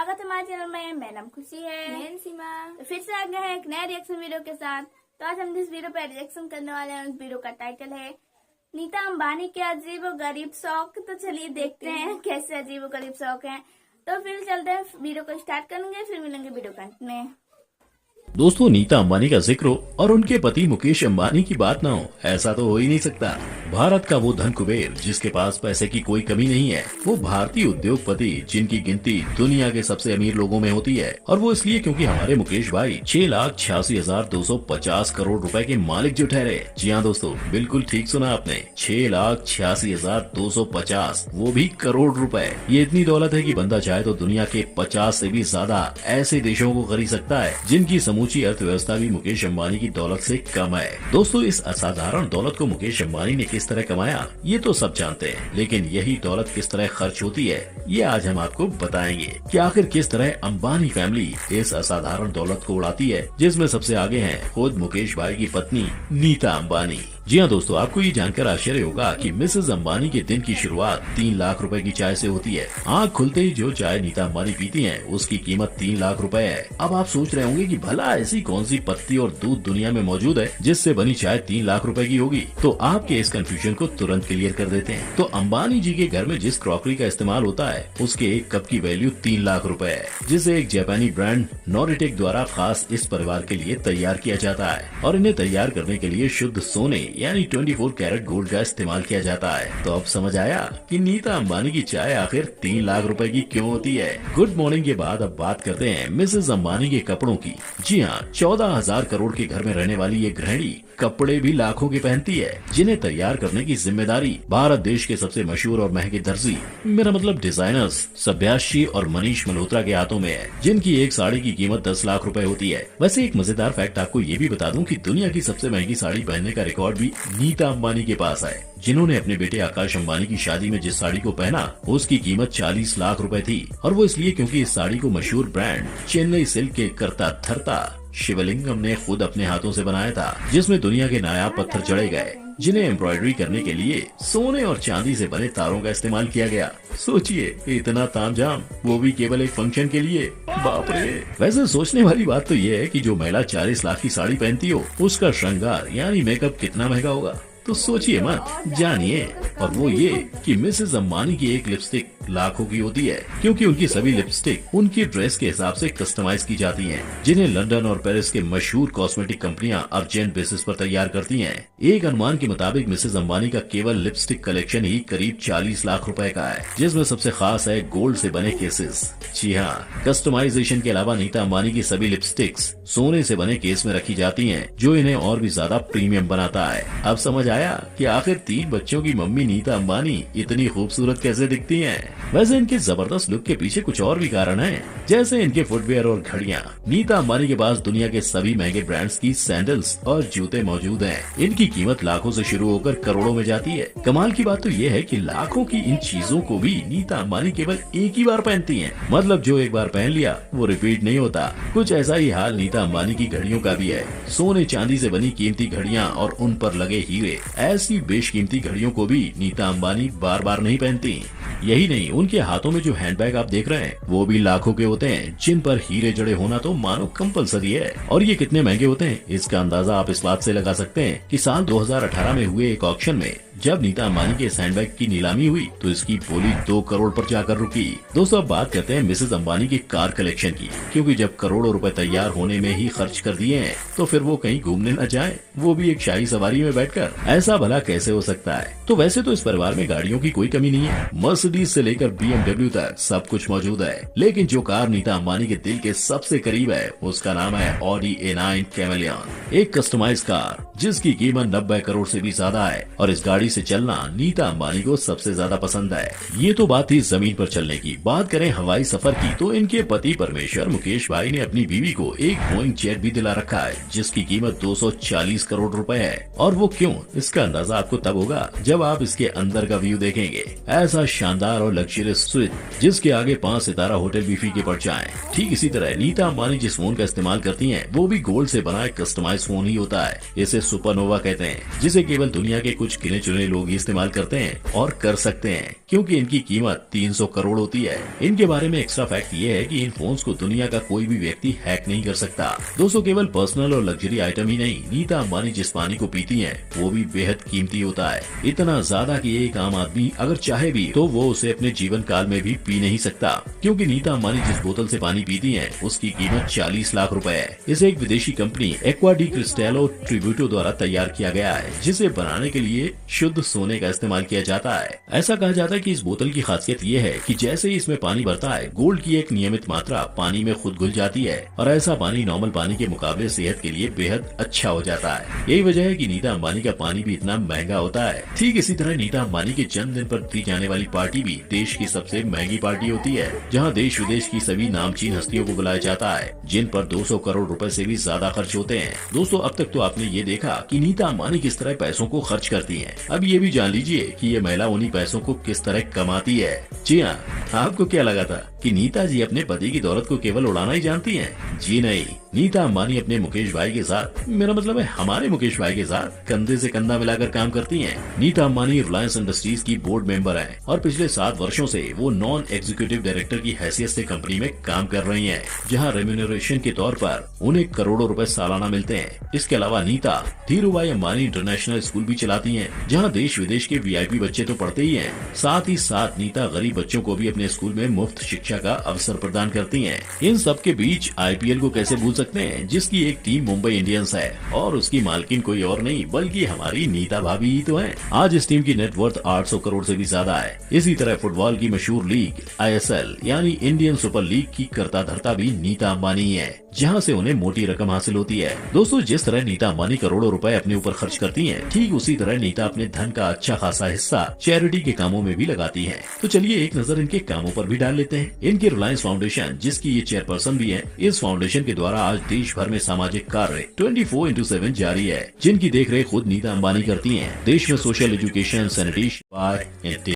स्वागत है हमारे चैनल में। मेरा नाम खुशी है। मैं सीमा। तो फिर से आ गए हैं एक नए रिएक्शन वीडियो के साथ। तो आज हम जिस वीडियो पर रिएक्शन करने वाले हैं उस वीडियो का टाइटल है नीता अंबानी के अजीब और गरीब शौक। तो चलिए देखते हैं कैसे अजीब और गरीब शौक हैं। तो फिर चलते हैं, वीडियो को स्टार्ट करेंगे, फिर मिलेंगे वीडियो के अंत में। दोस्तों, नीता अंबानी का जिक्र हो और उनके पति मुकेश अंबानी की बात ना हो, ऐसा तो हो ही नहीं सकता। भारत का वो धन कुबेर जिसके पास पैसे की कोई कमी नहीं है, वो भारतीय उद्योगपति जिनकी गिनती दुनिया के सबसे अमीर लोगों में होती है। और वो इसलिए क्योंकि हमारे मुकेश भाई 6,86,250 करोड़ रुपए के मालिक जो ठहरे। जी हाँ दोस्तों, बिल्कुल ठीक सुना आपने, 6,86,250, वो भी करोड़ रुपए। ये इतनी दौलत है कि बंदा चाहे तो दुनिया के 50 से भी ज्यादा ऐसे देशों को खरीद सकता है जिनकी समूची अर्थव्यवस्था भी मुकेश अंबानी की दौलत से कम है। दोस्तों, इस असाधारण दौलत को मुकेश अंबानी ने किस तरह कमाया ये तो सब जानते हैं, लेकिन यही दौलत किस तरह खर्च होती है ये आज हम आपको बताएंगे कि आखिर किस तरह अंबानी फैमिली इस असाधारण दौलत को उड़ाती है, जिसमें सबसे आगे हैं खुद मुकेश भाई की पत्नी नीता अंबानी। जी हाँ दोस्तों, आपको ये जानकर आश्चर्य होगा कि मिसेज अंबानी के दिन की शुरुआत 3 लाख रुपए की चाय से होती है। आँख खुलते ही जो चाय नीता अंबानी पीती हैं, उसकी कीमत 3 लाख रुपए है। अब आप सोच रहे होंगे कि भला ऐसी कौन सी पत्ती और दूध दुनिया में मौजूद है जिससे बनी चाय 3 लाख रुपए की होगी। तो आपके इस कंफ्यूजन को तुरंत क्लियर कर देते हैं। तो अंबानी जी के घर में जिस क्रॉकरी का इस्तेमाल होता है उसके एक कप की वैल्यू 3 लाख रुपए है, जिसे एक जापानी ब्रांड नॉरिटेक द्वारा खास इस परिवार के लिए तैयार किया जाता है। और इन्हें तैयार करने के लिए शुद्ध सोने यानी 24 कैरेट गोल्ड का इस्तेमाल किया जाता है। तो अब समझ आया कि नीता अंबानी की चाय आखिर 3 लाख रुपए की क्यों होती है। गुड मॉर्निंग के बाद अब बात करते हैं मिसेज अंबानी के कपड़ों की। जी हाँ, 14,000 करोड़ के घर में रहने वाली ये गृहिणी कपड़े भी लाखों के पहनती है, जिन्हें तैयार करने की जिम्मेदारी भारत देश के सबसे मशहूर और महंगे दर्जी, मेरा मतलब डिजाइनर्स सभ्याशी और मनीष मल्होत्रा के हाथों में है, जिनकी एक साड़ी की कीमत 10 लाख रुपए होती है। वैसे एक मजेदार फैक्ट आपको ये भी बता दूं कि दुनिया की सबसे महंगी साड़ी पहनने का रिकॉर्ड भी नीता अंबानी के पास है, जिन्होंने अपने बेटे आकाश अंबानी की शादी में जिस साड़ी को पहना उसकी कीमत 40 लाख रुपए थी। और वो इसलिए क्योंकि इस साड़ी को मशहूर ब्रांड चेन्नई सिल्क के करता धरता शिवलिंगम ने खुद अपने हाथों से बनाया था, जिसमें दुनिया के नायाब पत्थर जड़े गए, जिन्हें एम्ब्रॉयडरी करने के लिए सोने और चांदी से बने तारों का इस्तेमाल किया गया। सोचिए, इतना तामझाम, वो भी केवल एक फंक्शन के लिए। बाप रे। वैसे सोचने वाली बात तो ये है कि जो महिला 40 लाख की साड़ी पहनती हो उसका श्रृंगार यानी मेकअप कितना महंगा होगा। तो सोचिए मत, जानिए। और वो ये कि मिसेज अंबानी की एक लिपस्टिक लाखों की होती है, क्योंकि उनकी सभी लिपस्टिक उनकी ड्रेस के हिसाब से कस्टमाइज की जाती हैं, जिन्हें लंदन और पेरिस के मशहूर कॉस्मेटिक कंपनियां अर्जेंट बेसिस पर तैयार करती हैं। एक अनुमान के मुताबिक मिसेज अंबानी का केवल लिपस्टिक कलेक्शन ही करीब 40 लाख रुपए का है, जिसमें सबसे खास है गोल्ड से बने केसेस। जी हाँ, कस्टमाइजेशन के अलावा नीता अंबानी की सभी लिपस्टिक्स सोने से बने केस में रखी जाती हैं, जो इन्हें और भी ज्यादा प्रीमियम बनाता है। अब समझ आया कि आखिर 3 बच्चों की मम्मी नीता अंबानी इतनी खूबसूरत कैसे दिखती हैं। वैसे इनके जबरदस्त लुक के पीछे कुछ और भी कारण हैं, जैसे इनके फुटवेयर और घड़ियां। नीता अंबानी के पास दुनिया के सभी महंगे ब्रांड्स की सैंडल्स और जूते मौजूद हैं। इनकी कीमत लाखों से शुरू होकर करोड़ों में जाती है। कमाल की बात तो ये है कि लाखों की इन चीजों को भी नीता अंबानी केवल एक ही बार पहनती हैं। मतलब जो एक बार पहन लिया वो रिपीट नहीं होता। कुछ ऐसा ही हाल नीता अंबानी की घड़ियों का भी है। सोने चांदी से बनी कीमती घड़ियां और उन पर लगे हीरे, ऐसी बेशकीमती घड़ियों को भी नीता अंबानी बार बार नहीं पहनती। यही नहीं, उनके हाथों में जो हैंडबैग आप देख रहे हैं वो भी लाखों के होते हैं, जिन पर हीरे जड़े होना तो मानो कंपलसरी है। और ये कितने महंगे होते हैं इसका अंदाजा आप इस बात से लगा सकते हैं कि साल 2018 में हुए एक ऑक्शन में जब नीता अंबानी के इस हैंडबैग की नीलामी हुई तो इसकी बोली 2 करोड़ पर जाकर रुकी। दोस्तों, अब बात करते हैं मिसेज अंबानी की कार कलेक्शन की, क्योंकि जब करोड़ों रुपए तैयार होने में ही खर्च कर दिए हैं तो फिर वो कहीं घूमने न जाए, वो भी एक शाही सवारी में बैठकर। ऐसा भला कैसे हो सकता है। तो वैसे तो इस परिवार में गाड़ियों की कोई कमी नहीं है, मर्सिडीज से लेकर BMW तक सब कुछ मौजूद है। लेकिन जो कार नीता अंबानी के दिल के सबसे करीब है उसका नाम है Audi A9 कैमेलियन, एक कस्टमाइज्ड कार जिसकी कीमत 90 करोड़ से भी ज्यादा है। और इस गाड़ी से चलना नीता अंबानी को सबसे ज्यादा पसंद है। ये तो बात थी जमीन पर चलने की। बात करें हवाई सफर की तो इनके पति परमेश्वर मुकेश भाई ने अपनी बीवी को एक बोइंग जेट भी दिला रखा है, जिसकी कीमत 240 करोड़ रुपए है। और वो क्यों, इसका अंदाजा आपको तब होगा जब आप इसके अंदर का व्यू देखेंगे। ऐसा शानदार और लग्जरियस स्विच जिसके आगे 5 सितारा होटल भी फीके पड़ जाएं। ठीक इसी तरह नीता अंबानी जिस फोन का इस्तेमाल करती हैं वो भी गोल्ड से बना एक कस्टमाइज फोन ही होता है। इसे सुपरनोवा कहते हैं, जिसे केवल दुनिया के कुछ गिने चुने गिने लोग ही इस्तेमाल करते हैं और कर सकते हैं, क्योंकि इनकी कीमत 300 करोड़ होती है। इनके बारे में एक्स्ट्रा फैक्ट ये है कि इन फोन्स को दुनिया का कोई भी व्यक्ति हैक नहीं कर सकता। दोस्तों केवल पर्सनल और लग्जरी आइटम ही नहीं, नीता अंबानी जिस पानी को पीती हैं वो भी बेहद कीमती होता है। इतना ज्यादा कि एक आम आदमी अगर चाहे भी तो वो उसे अपने जीवन काल में भी पी नहीं सकता, क्योंकि नीता अंबानी जिस बोतल से पानी पीती हैं उसकी कीमत 40 लाख रुपए है। इसे एक विदेशी कंपनी एक्वा डी क्रिस्टेलो ट्रिब्यूटो द्वारा तैयार किया गया है, जिसे बनाने के लिए शुद्ध सोने का इस्तेमाल किया जाता है। ऐसा कहा जाता है कि इस बोतल की खासियत ये है कि जैसे ही इसमें पानी भरता है, गोल्ड की एक नियमित मात्रा पानी में खुद घुल जाती है और ऐसा पानी नॉर्मल पानी के मुकाबले सेहत के लिए बेहद अच्छा हो जाता है। यही वजह है कि नीता अंबानी का पानी भी इतना महंगा होता है। ठीक इसी तरह नीता अंबानी के जन्मदिन पर दी जाने वाली पार्टी भी देश की सबसे महंगी पार्टी होती है, जहाँ देश विदेश की सभी नामचीन हस्तियों को बुलाया जाता है, जिन पर 200 करोड़ रुपए से भी ज्यादा खर्च होते हैं। दोस्तों अब तक तो आपने ये देखा कि नीता अंबानी किस तरह पैसों को खर्च करती हैं। अब ये भी जान लीजिए कि ये महिला उन्हीं पैसों को किस तरह कमाती है। जी हाँ, आपको क्या लगा था कि नीता जी अपने पति की दौलत को केवल उड़ाना ही जानती हैं? जी नहीं, नीता अंबानी अपने मुकेश भाई के साथ, मेरा मतलब है हमारे मुकेश भाई के साथ, कंधे से कंधा मिलाकर काम करती हैं। नीता अंबानी रिलायंस इंडस्ट्रीज की बोर्ड मेंबर हैं और पिछले 7 वर्षों से वो नॉन एग्जीक्यूटिव डायरेक्टर की हैसियत से कंपनी में काम कर रही हैं, जहां रेम्यूनरेशन के तौर पर उन्हें करोड़ों रुपए सालाना मिलते हैं। इसके अलावा नीता धीरूभाई अंबानी इंटरनेशनल स्कूल भी चलाती हैं, जहां देश विदेश के VIP बच्चे तो पढ़ते ही हैं, साथ ही साथ नीता गरीब बच्चों को भी अपने स्कूल में मुफ्त शिक्षा का अवसर प्रदान करती हैं। इन सब के बीच IPL को कैसे भूल सकते हैं, जिसकी एक टीम मुंबई इंडियंस है और उसकी मालकिन कोई और नहीं बल्कि हमारी नीता भाभी ही तो है। आज इस टीम की नेटवर्थ 800 करोड़ से भी ज्यादा है। इसी तरह फुटबॉल की मशहूर लीग ISL यानी इंडियन सुपर लीग की कर्ता धर्ता भी नीता अंबानी ही है, जहां से उन्हें मोटी रकम हासिल होती है। दोस्तों जिस तरह नीता अंबानी करोड़ों रुपए अपने ऊपर खर्च करती हैं, ठीक उसी तरह नीता अपने धन का अच्छा खासा हिस्सा चैरिटी के कामों में भी लगाती हैं। तो चलिए एक नजर इनके कामों पर भी डाल लेते हैं। इनकी रिलायंस फाउंडेशन, जिसकी ये चेयरपर्सन भी है, इस फाउंडेशन के द्वारा आज देश भर में सामाजिक कार्य 24/7 जारी है, जिनकी देखरेख खुद नीता अंबानी करती है। देश में सोशल एजुकेशन, सैनिटेशन